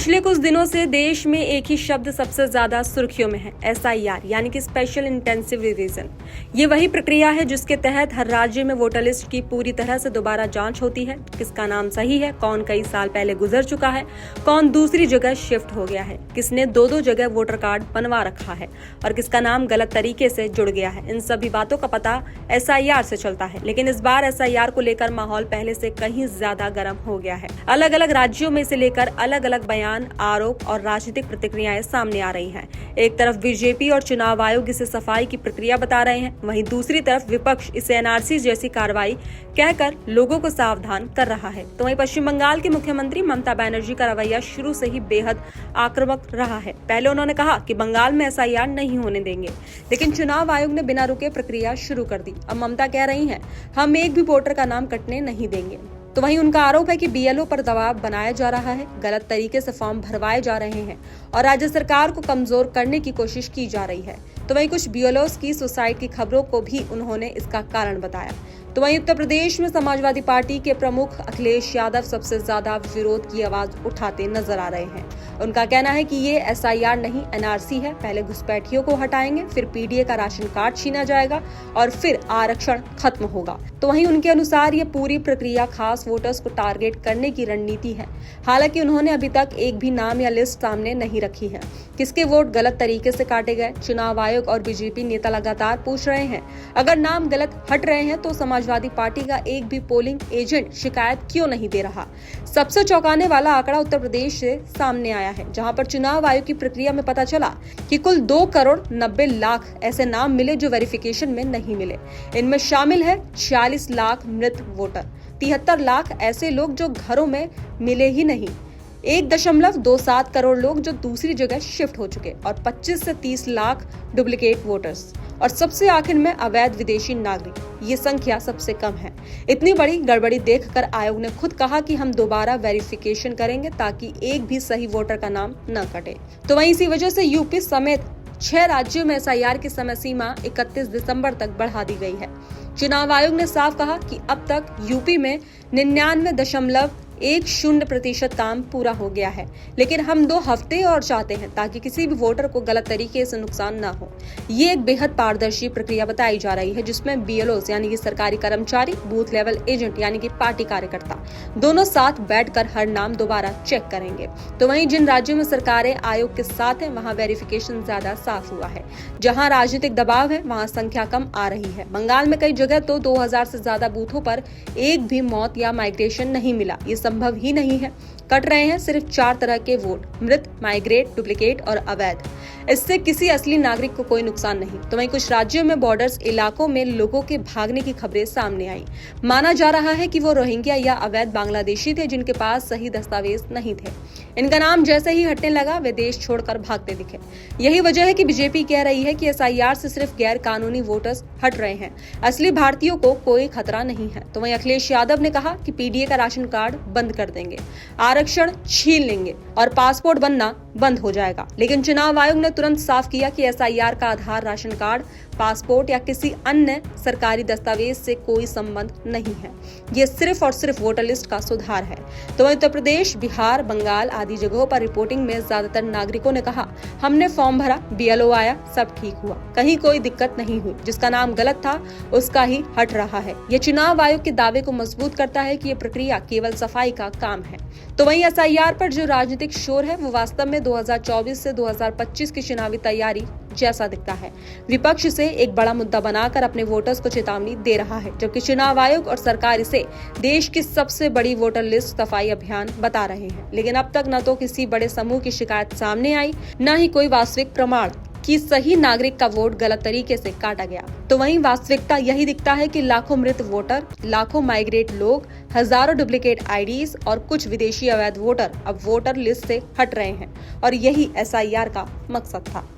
पिछले कुछ दिनों से देश में एक ही शब्द सबसे ज्यादा सुर्खियों में है, एसआईआर यानी कि स्पेशल इंटेंसिव रिवीजन। ये वही प्रक्रिया है जिसके तहत हर राज्य में वोटर लिस्ट की पूरी तरह से दोबारा जांच होती है। किसका नाम सही है, कौन कई साल पहले गुजर चुका है, कौन दूसरी जगह शिफ्ट हो गया है, किसने दो जगह वोटर कार्ड बनवा रखा है और किसका नाम गलत तरीके से जुड़ गया है। इन सभी बातों का पता एसआईआर से चलता है। लेकिन इस बार एसआईआर को लेकर माहौल पहले से कहीं ज्यादा गर्म हो गया है। अलग अलग राज्यों में इसे लेकर अलग अलग बयान, आरोप और राजनीतिक प्रतिक्रियाएं सामने आ रही हैं। एक तरफ बीजेपी और चुनाव आयोग इसे सफाई की प्रक्रिया बता रहे हैं, वहीं दूसरी तरफ विपक्ष इसे एनआरसी जैसी कार्रवाई कहकर लोगों को सावधान कर रहा है। तो वहीं पश्चिम बंगाल की मुख्यमंत्री ममता बनर्जी का रवैया शुरू से ही बेहद आक्रामक रहा है। पहले उन्होंने कहा कि बंगाल में एसआईआर नहीं होने देंगे, लेकिन चुनाव आयोग ने बिना रुके प्रक्रिया शुरू कर दी। अब ममता कह रही हैं, हम एक भी वोटर का नाम कटने नहीं देंगे। तो वहीं उनका आरोप है कि बीएलओ पर दबाव बनाया जा रहा है, गलत तरीके से फॉर्म भरवाए जा रहे हैं और राज्य सरकार को कमजोर करने की कोशिश की जा रही है। तो वहीं कुछ बीएलओस की सुसाइड की खबरों को भी उन्होंने इसका कारण बताया। तो वहीं उत्तर प्रदेश में समाजवादी पार्टी के प्रमुख अखिलेश यादव सबसे ज्यादा विरोध की आवाज उठाते नजर आ रहे हैं। उनका कहना है कि ये एसआईआर नहीं एनआरसी है। पहले घुसपैठियों को हटाएंगे, फिर पीडीए का राशन कार्ड छीना जाएगा और फिर आरक्षण खत्म होगा। तो वहीं उनके अनुसार ये पूरी प्रक्रिया खास वोटर्स को टारगेट करने की रणनीति है। हालांकि उन्होंने अभी तक एक भी नाम या लिस्ट सामने नहीं रखी है। किसके वोट गलत तरीके से काटे गए, चुनाव आयोग और बीजेपी नेता लगातार पूछ रहे हैं। अगर नाम गलत हट रहे हैं तो समाजवादी पार्टी का एक भी पोलिंग एजेंट शिकायत क्यों नहीं दे रहा। सबसे चौंकाने वाला आंकड़ा उत्तर प्रदेश से सामने आया है, जहां पर चुनाव आयोग की प्रक्रिया में पता चला कि कुल 2,90,00,000 ऐसे नाम मिले जो वेरिफिकेशन में नहीं मिले। इनमें शामिल है 40 लाख मृत वोटर, 73 लाख ऐसे लोग जो घरों में मिले ही नहीं, 1.27 करोड़ लोग जो दूसरी जगह शिफ्ट हो चुके और 25 से 30 लाख डुप्लीकेट वोटर्स और सबसे आखिर में अवैध विदेशी नागरिक। ये संख्या सबसे कम है। इतनी बड़ी गड़बड़ी देखकर आयोग ने खुद कहा कि हम दोबारा वेरिफिकेशन करेंगे ताकि एक भी सही वोटर का नाम न कटे। तो वहीं इसी वजह से यूपी समेत 6 राज्यों में एसआईआर की समय सीमा 31 दिसंबर तक बढ़ा दी गई है। चुनाव आयोग ने साफ कहा कि अब तक यूपी में 99.10% काम पूरा हो गया है, लेकिन हम 2 हफ्ते और चाहते हैं ताकि किसी भी वोटर को गलत तरीके से नुकसान न हो। ये एक बेहद पारदर्शी प्रक्रिया बताई जा रही है, जिसमें बीएलओस यानी कि सरकारी कर्मचारी, बूथ लेवल एजेंट यानी कि पार्टी कार्यकर्ता दोनों साथ बैठकर हर नाम दोबारा चेक करेंगे। तो वहीं जिन राज्यों में सरकारें आयोग के साथ हैं, वहां वेरिफिकेशन ज्यादा साफ हुआ है। जहां राजनीतिक दबाव है, वहां संख्या कम आ रही है। बंगाल में कई जगह तो 2000 से ज्यादा बूथों पर एक भी मौत या माइग्रेशन नहीं मिला। ये संभव ही नहीं है। कट रहे हैं सिर्फ 4 तरह के वोट, मृत, माइग्रेट, डुप्लीकेट और अवैध। इससे किसी असली नागरिक को कोई नुकसान नहीं। तो वहीं कुछ राज्यों में बॉर्डर्स इलाकों में लोगों के भागने की खबरें सामने आई। माना जा रहा है कि वो रोहिंग्या या अवैध बांग्लादेशी थे जिनके पास सही दस्तावेज नहीं थे। इनका नाम जैसे ही हटने लगा वे देश छोड़कर भागते दिखे। यही वजह है कि बीजेपी कह रही है कि एसआईआर से सिर्फ गैर कानूनी वोटर्स हट रहे हैं, असली भारतीयों को कोई खतरा नहीं है। तो वहीं अखिलेश यादव ने कहा कि पीडीए का राशन कार्ड बंद कर देंगे, आरक्षण छीन लेंगे और पासपोर्ट बनना बंद हो जाएगा। लेकिन चुनाव आयोग ने तुरंत साफ किया कि एसआईआर का आधार, राशन कार्ड, पासपोर्ट या किसी अन्य सरकारी दस्तावेज से कोई संबंध नहीं है। ये सिर्फ और सिर्फ वोटर लिस्ट का सुधार है। तो उत्तर प्रदेश, बिहार, बंगाल आदि जगहों पर रिपोर्टिंग में ज्यादातर नागरिकों ने कहा, हमने फॉर्म भरा, बीएलओ आया, सब ठीक हुआ, कहीं कोई दिक्कत नहीं हुई। जिसका नाम गलत था उसका ही हट रहा है। ये चुनाव आयोग के दावे को मजबूत करता है कि ये प्रक्रिया केवल सफाई का काम है। तो वहीं एसआईआर पर जो राजनीतिक शोर है वो वास्तव में 2024 से 2025 की चुनावी तैयारी जैसा दिखता है। विपक्ष इसे एक बड़ा मुद्दा बनाकर अपने वोटर्स को चेतावनी दे रहा है, जबकि चुनाव आयोग और सरकार इसे देश की सबसे बड़ी वोटर लिस्ट सफाई अभियान बता रहे हैं। लेकिन अब तक न तो किसी बड़े समूह की शिकायत सामने आई, न ही कोई वास्तविक प्रमाण कि सही नागरिक का वोट गलत तरीके से काटा गया। तो वहीं वास्तविकता यही दिखता है कि लाखों मृत वोटर, लाखों माइग्रेट लोग, हजारों डुप्लीकेट आईडीज और कुछ विदेशी अवैध वोटर अब वोटर लिस्ट से हट रहे हैं और यही एसआईआर का मकसद था।